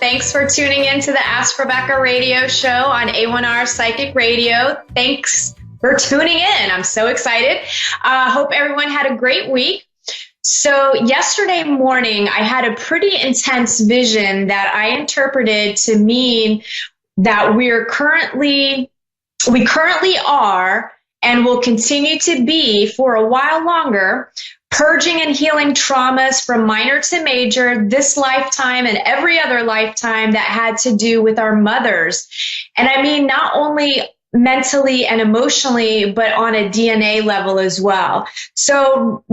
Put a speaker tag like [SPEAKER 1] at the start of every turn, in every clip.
[SPEAKER 1] Thanks for tuning in to the Ask Rebecca radio show on A1R Psychic Radio. Thanks for tuning in. I'm so excited. Hope everyone had a great week. So yesterday morning, I had a pretty intense vision that I interpreted to mean that we currently are and will continue to be for a while longer, purging and healing traumas from minor to major this lifetime and every other lifetime that had to do with our mothers. And I mean, not only mentally and emotionally, but on a DNA level as well. So,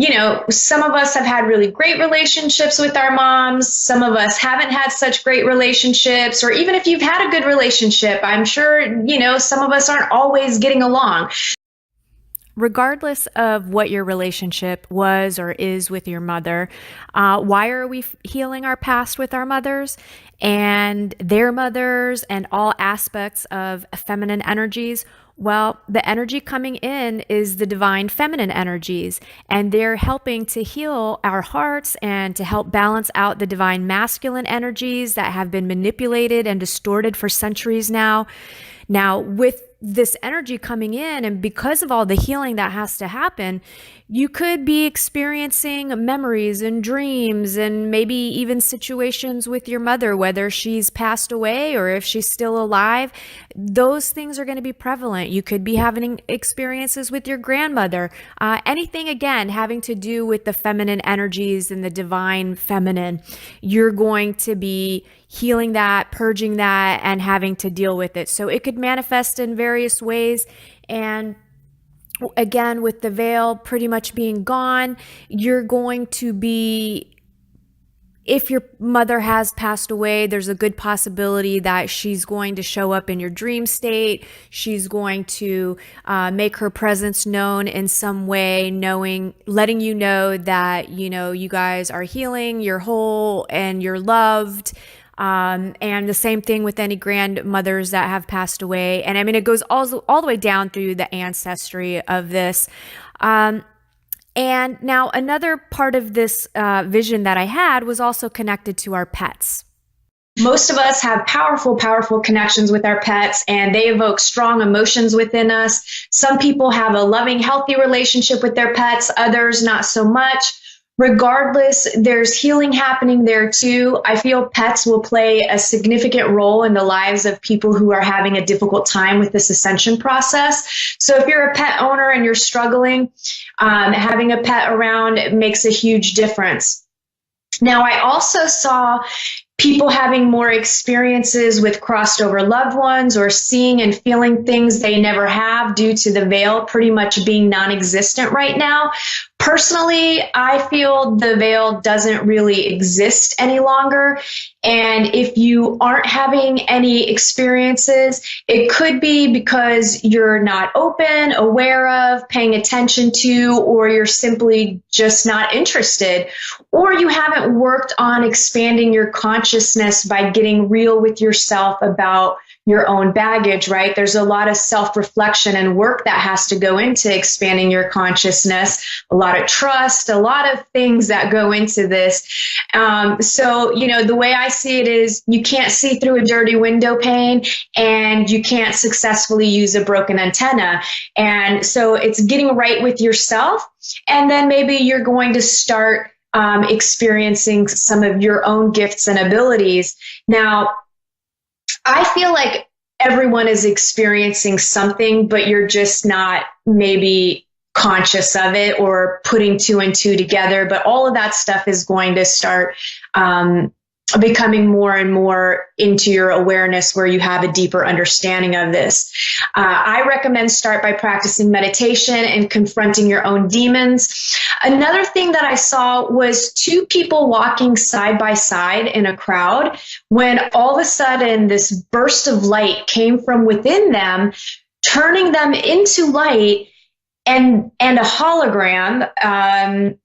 [SPEAKER 1] some of us have had really great relationships with our moms. Some of us haven't had such great relationships, or even if you've had a good relationship, I'm sure, some of us aren't always getting along.
[SPEAKER 2] Regardless of what your relationship was or is with your mother, why are we healing our past with our mothers and their mothers and all aspects of feminine energies? Well, the energy coming in is the divine feminine energies, and they're helping to heal our hearts and to help balance out the divine masculine energies that have been manipulated and distorted for centuries now. Now, with this energy coming in, and because of all the healing that has to happen, you could be experiencing memories and dreams and maybe even situations with your mother, whether she's passed away or if she's still alive. Those things are going to be prevalent. You could be having experiences with your grandmother. Anything, again, having to do with the feminine energies and the divine feminine. You're going to be healing that, purging that, and having to deal with it. So it could manifest in various ways. And again, with the veil pretty much being gone, you're going to be, if your mother has passed away, there's a good possibility that she's going to show up in your dream state. She's going to make her presence known in some way, letting you know that, you guys are healing, you're whole, and you're loved. And the same thing with any grandmothers that have passed away. And I mean, it goes all the way down through the ancestry of this. And now another part of this vision that I had was also connected to our pets.
[SPEAKER 1] Most of us have powerful, powerful connections with our pets, and they evoke strong emotions within us. Some people have a loving, healthy relationship with their pets, others not so much. Regardless, there's healing happening there too. I feel pets will play a significant role in the lives of people who are having a difficult time with this ascension process. So if you're a pet owner and you're struggling, having a pet around makes a huge difference. Now, I also saw people having more experiences with crossed over loved ones or seeing and feeling things they never have due to the veil pretty much being non-existent right now. Personally, I feel the veil doesn't really exist any longer. And if you aren't having any experiences, it could be because you're not open, aware of, paying attention to, or you're simply just not interested, or you haven't worked on expanding your consciousness by getting real with yourself about your own baggage, right? There's a lot of self-reflection and work that has to go into expanding your consciousness, a lot of trust, a lot of things that go into this. So, the way I see it is you can't see through a dirty window pane and you can't successfully use a broken antenna. And so it's getting right with yourself. And then maybe you're going to start experiencing some of your own gifts and abilities. Now, I feel like everyone is experiencing something, but you're just not maybe conscious of it or putting two and two together. But all of that stuff is going to start becoming more and more into your awareness where you have a deeper understanding of this. I recommend start by practicing meditation and confronting your own demons. Another thing that I saw was two people walking side by side in a crowd when all of a sudden this burst of light came from within them, turning them into light and a hologram.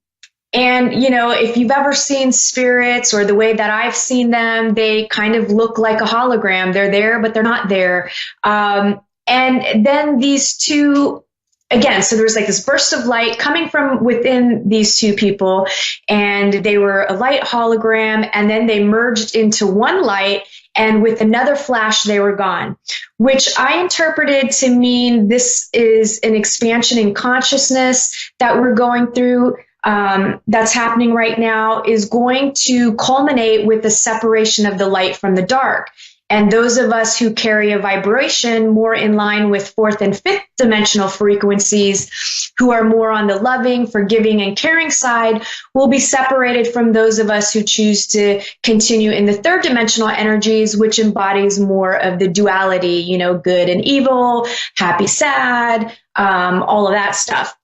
[SPEAKER 1] And, if you've ever seen spirits or the way that I've seen them, they kind of look like a hologram. They're there, but they're not there. And then these two again, so there was like this burst of light coming from within these two people, and they were a light hologram, and then they merged into one light, and with another flash, they were gone, which I interpreted to mean this is an expansion in consciousness that we're going through. That's happening right now is going to culminate with the separation of the light from the dark. And those of us who carry a vibration more in line with fourth and fifth dimensional frequencies, who are more on the loving, forgiving, and caring side, will be separated from those of us who choose to continue in the third dimensional energies, which embodies more of the duality, good and evil, happy, sad, all of that stuff.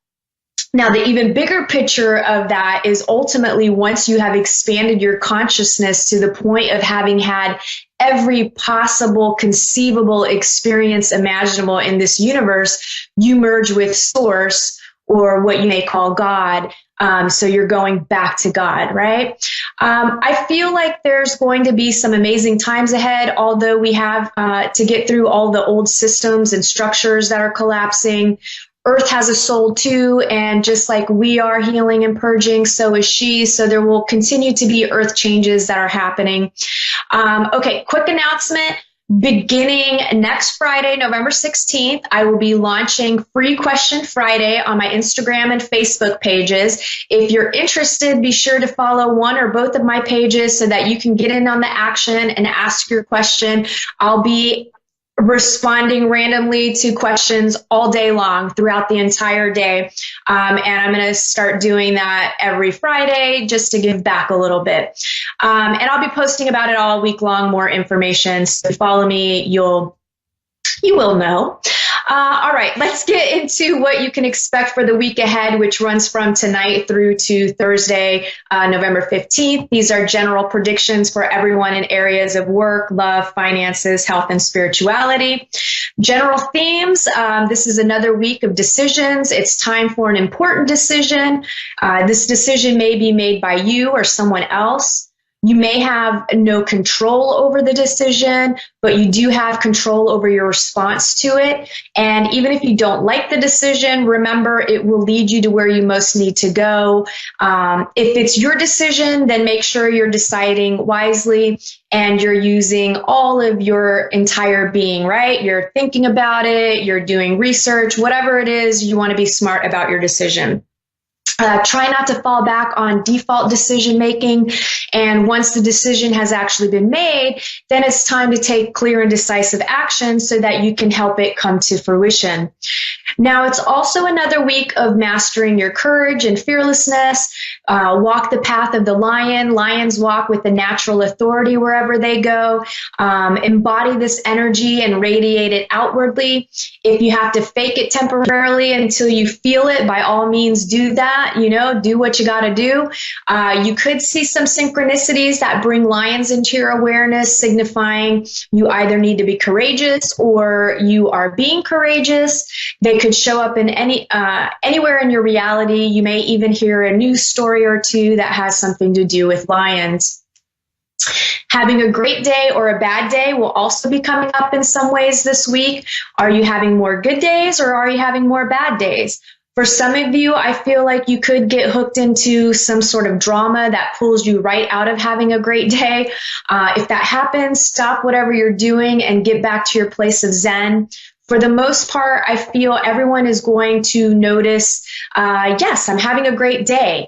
[SPEAKER 1] Now, the even bigger picture of that is ultimately once you have expanded your consciousness to the point of having had every possible conceivable experience imaginable in this universe, you merge with Source, or what you may call God. So you're going back to God, right? I feel like there's going to be some amazing times ahead, although we have to get through all the old systems and structures that are collapsing. Earth has a soul too, and just like we are healing and purging, so is she. So there will continue to be earth changes that are happening. Okay, quick announcement. Beginning next Friday, November 16th, I will be launching Free Question Friday on my Instagram and Facebook pages. If you're interested, be sure to follow one or both of my pages so that you can get in on the action and ask your question. I'll be responding randomly to questions all day long throughout the entire day. And I'm going to start doing that every Friday just to give back a little bit. And I'll be posting about it all week long, more information. So follow me, you will know. All right, let's get into what you can expect for the week ahead, which runs from tonight through to Thursday, November 15th. These are general predictions for everyone in areas of work, love, finances, health, and spirituality. General themes. This is another week of decisions. It's time for an important decision. This decision may be made by you or someone else. You may have no control over the decision, but you do have control over your response to it. And even if you don't like the decision, remember it will lead you to where you most need to go. If it's your decision, then make sure you're deciding wisely and you're using all of your entire being, right? You're thinking about it, you're doing research, whatever it is, you want to be smart about your decision. Try not to fall back on default decision making. And once the decision has actually been made, then it's time to take clear and decisive action so that you can help it come to fruition. Now, it's also another week of mastering your courage and fearlessness. Walk the path of the lion. Lions walk with the natural authority wherever they go. Embody this energy and radiate it outwardly. If you have to fake it temporarily until you feel it, by all means do that. Do what you got to do. You could see some synchronicities that bring lions into your awareness, signifying you either need to be courageous or you are being courageous. They could show up in anywhere in your reality. You may even hear a news story or two that has something to do with lions. Having a great day or a bad day will also be coming up in some ways this week. Are you having more good days or are you having more bad days? For some of you, I feel like you could get hooked into some sort of drama that pulls you right out of having a great day. If that happens, stop whatever you're doing and get back to your place of Zen. For the most part, I feel everyone is going to notice, yes, I'm having a great day.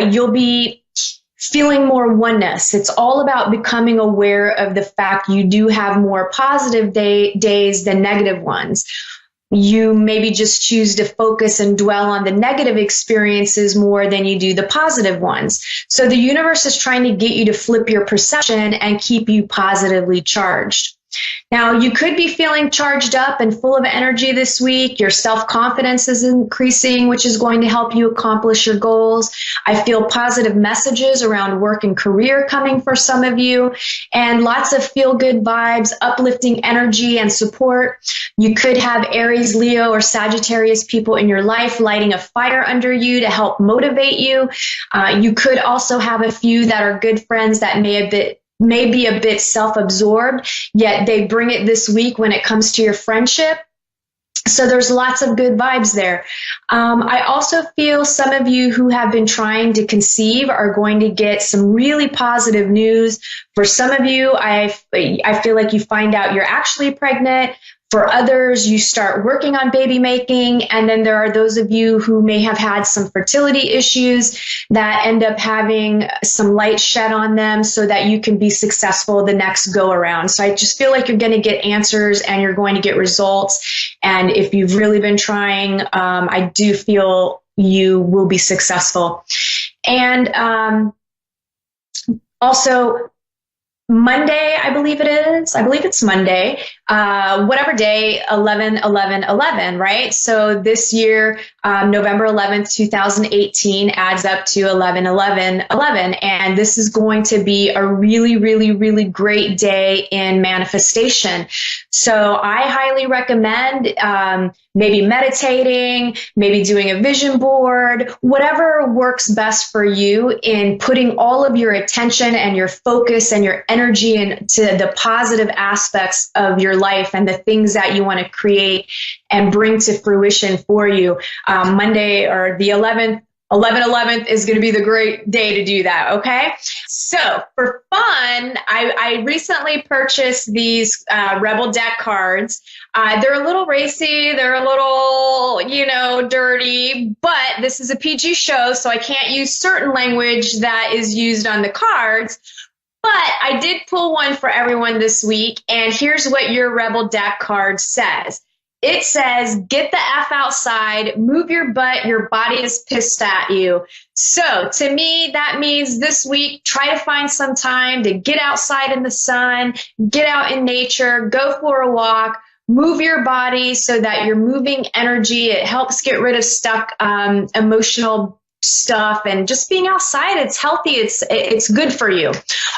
[SPEAKER 1] You'll be feeling more oneness. It's all about becoming aware of the fact you do have more positive days than negative ones. You maybe just choose to focus and dwell on the negative experiences more than you do the positive ones. So the universe is trying to get you to flip your perception and keep you positively charged. Now, you could be feeling charged up and full of energy this week. Your self-confidence is increasing, which is going to help you accomplish your goals. I feel positive messages around work and career coming for some of you, and lots of feel-good vibes, uplifting energy and support. You could have Aries, Leo, or Sagittarius people in your life lighting a fire under you to help motivate you. You could also have a few that are good friends that may be a bit self-absorbed, yet they bring it this week when it comes to your friendship. So there's lots of good vibes there. I also feel some of you who have been trying to conceive are going to get some really positive news. For some of you, I feel like you find out you're actually pregnant. For others, you start working on baby making. And then there are those of you who may have had some fertility issues that end up having some light shed on them so that you can be successful the next go around. So I just feel like you're going to get answers and you're going to get results. And if you've really been trying, I do feel you will be successful. And also, Monday, I believe it is. I believe it's Monday. Whatever day, 11/11/11, right? So this year, November 11th, 2018 adds up to 11/11/11. And this is going to be a really, really, really great day in manifestation. So I highly recommend maybe meditating, maybe doing a vision board, whatever works best for you in putting all of your attention and your focus and your energy into the positive aspects of your life and the things that you want to create and bring to fruition for you. Monday or the 11/11 is going to be the great day to do that. Okay. So for fun, I recently purchased these Rebel deck cards. They're a little racy. They're a little, dirty, but this is a PG show, so I can't use certain language that is used on the cards. But I did pull one for everyone this week, and here's what your Rebel deck card says. It says, get the F outside, move your butt, your body is pissed at you. So to me, that means this week, try to find some time to get outside in the sun, get out in nature, go for a walk, move your body so that you're moving energy. It helps get rid of stuck emotional stuff, and just being outside, it's healthy, it's good for you.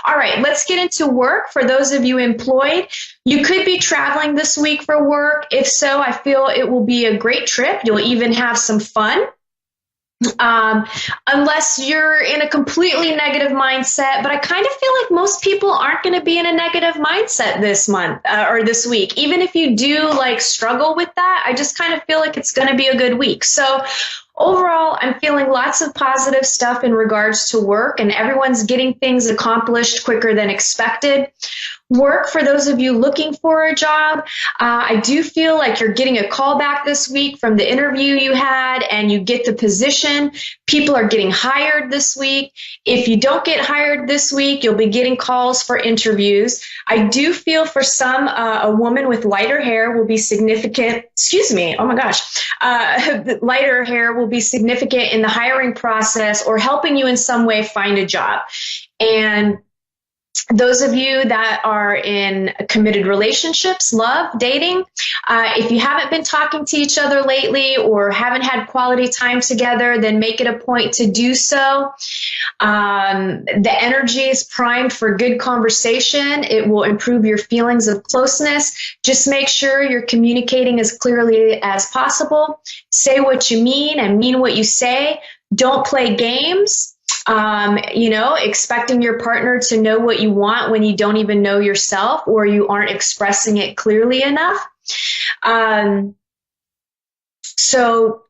[SPEAKER 1] All right, let's get into work. For those of you employed, you could be traveling this week for work. If so, I feel it will be a great trip. You'll even have some fun. Unless you're in a completely negative mindset, but I kind of feel like most people aren't going to be in a negative mindset this month or this week. Even if you do struggle with that, I just kind of feel like it's going to be a good week. So overall, I'm feeling lots of positive stuff in regards to work, and everyone's getting things accomplished quicker than expected. Work, for those of you looking for a job, I do feel like you're getting a call back this week from the interview you had, and you get the position. People are getting hired this week. If you don't get hired this week, you'll be getting calls for interviews. I do feel for some, a woman with lighter hair will be significant. Excuse me. Oh my gosh. Lighter hair will be significant in the hiring process or helping you in some way find a job. And those of you that are in committed relationships, love, dating, if you haven't been talking to each other lately or haven't had quality time together, then make it a point to do so. The energy is primed for good conversation. It will improve your feelings of closeness. Just make sure you're communicating as clearly as possible. Say what you mean and mean what you say. Don't play games. Expecting your partner to know what you want when you don't even know yourself or you aren't expressing it clearly enough. So,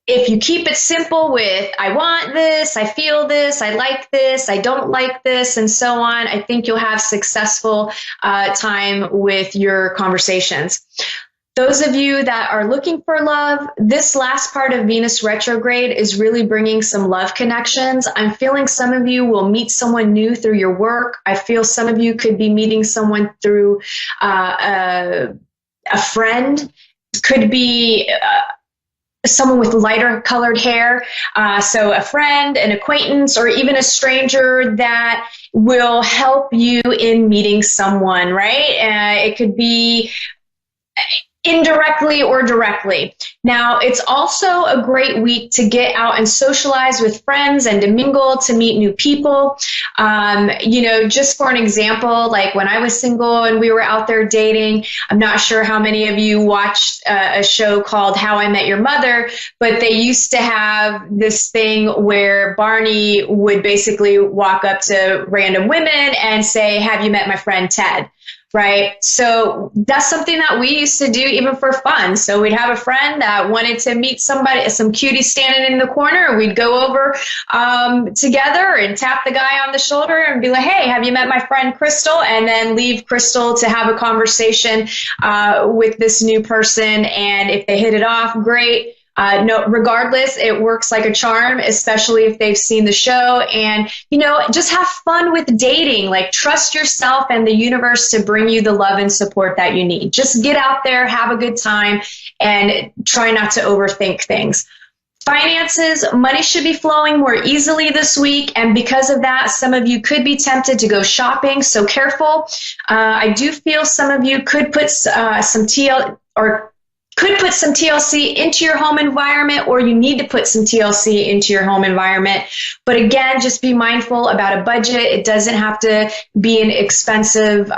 [SPEAKER 1] if you keep it simple with, I want this, I feel this, I like this, I don't like this, and so on, I think you'll have successful time with your conversations. Those of you that are looking for love, this last part of Venus retrograde is really bringing some love connections. I'm feeling some of you will meet someone new through your work. I feel some of you could be meeting someone through a friend. Could be someone with lighter colored hair. So a friend, an acquaintance, or even a stranger that will help you in meeting someone, right? It could be indirectly or directly. Now, it's also a great week to get out and socialize with friends and to mingle, to meet new people. Just for an example, like when I was single and we were out there dating, I'm not sure how many of you watched a show called How I Met Your Mother, but they used to have this thing where Barney would basically walk up to random women and say, have you met my friend Ted? right? So that's something that we used to do even for fun. So we'd have a friend that wanted to meet somebody, some cutie standing in the corner. We'd go over together and tap the guy on the shoulder and be like, hey, have you met my friend Crystal? And then leave Crystal to have a conversation with this new person. And if they hit it off, great. No, regardless, it works like a charm, especially if they've seen the show. And, just have fun with dating. Like, trust yourself and the universe to bring you the love and support that you need. Just get out there, have a good time, and try not to overthink things. Finances, money should be flowing more easily this week. And because of that, some of you could be tempted to go shopping. So careful. I do feel some of you could put some TLC into your home environment, or you need to put some TLC into your home environment. But again, just be mindful about a budget. It doesn't have to be an expensive,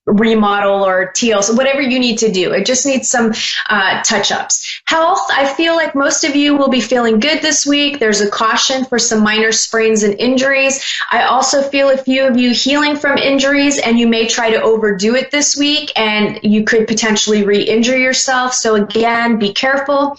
[SPEAKER 1] remodel or TLC, whatever you need to do. It just needs some touch-ups. Health, I feel like most of you will be feeling good this week. There's a caution for some minor sprains and injuries. I also feel a few of you healing from injuries, and you may try to overdo it this week, and you could potentially re-injure yourself. So again, be careful.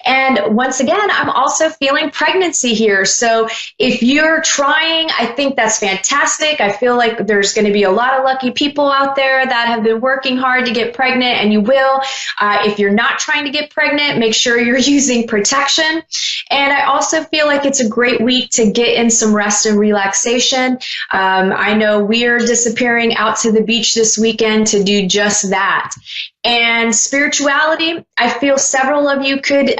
[SPEAKER 1] And once again, I'm also feeling pregnancy here. So if you're trying, I think that's fantastic. I feel like there's going to be a lot of lucky people out there that have been working hard to get pregnant, and you will. If you're not trying to get pregnant, make sure you're using protection. And I also feel like it's a great week to get in some rest and relaxation. I know we're disappearing out to the beach this weekend to do just that. And spirituality, I feel several of you could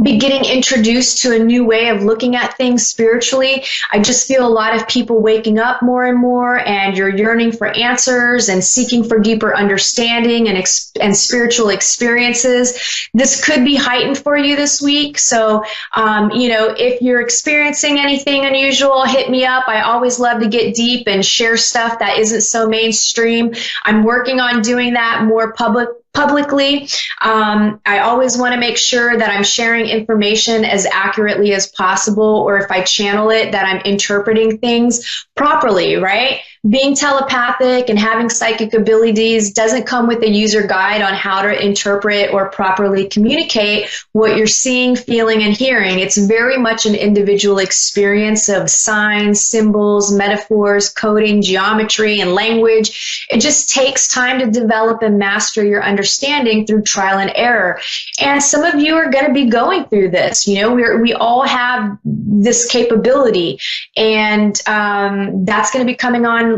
[SPEAKER 1] be getting introduced to a new way of looking at things spiritually. I just feel a lot of people waking up more and more, and you're yearning for answers and seeking for deeper understanding and spiritual experiences. This could be heightened for you this week. So, if you're experiencing anything unusual, hit me up. I always love to get deep and share stuff that isn't so mainstream. I'm working on doing that more publicly. I always want to make sure that I'm sharing information as accurately as possible, or if I channel it, that I'm interpreting things properly, right? Being telepathic and having psychic abilities doesn't come with a user guide on how to interpret or properly communicate what you're seeing, feeling, and hearing. It's very much an individual experience of signs, symbols, metaphors, coding, geometry, and language. It just takes time to develop and master your understanding through trial and error. And some of you are going to be going through this. We all have this capability, and that's going to be coming online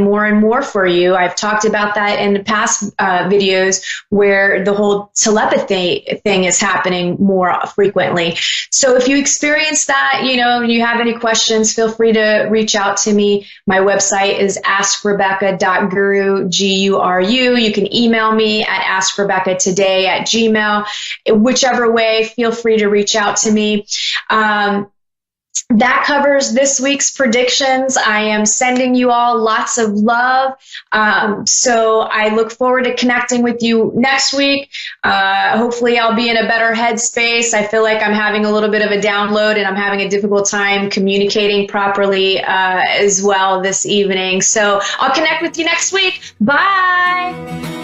[SPEAKER 1] more and more for you. I've talked about that in the past videos, where the whole telepathy thing is happening more frequently. So if you experience that, you have any questions, feel free to reach out to me. My website is AskRebecca.guru, Guru. You can email me at AskRebeccaToday@gmail. Whichever way, feel free to reach out to me. That covers this week's predictions. I am sending you all lots of love. So I look forward to connecting with you next week. Hopefully I'll be in a better headspace. I feel like I'm having a little bit of a download, and I'm having a difficult time communicating properly as well this evening. So I'll connect with you next week. Bye.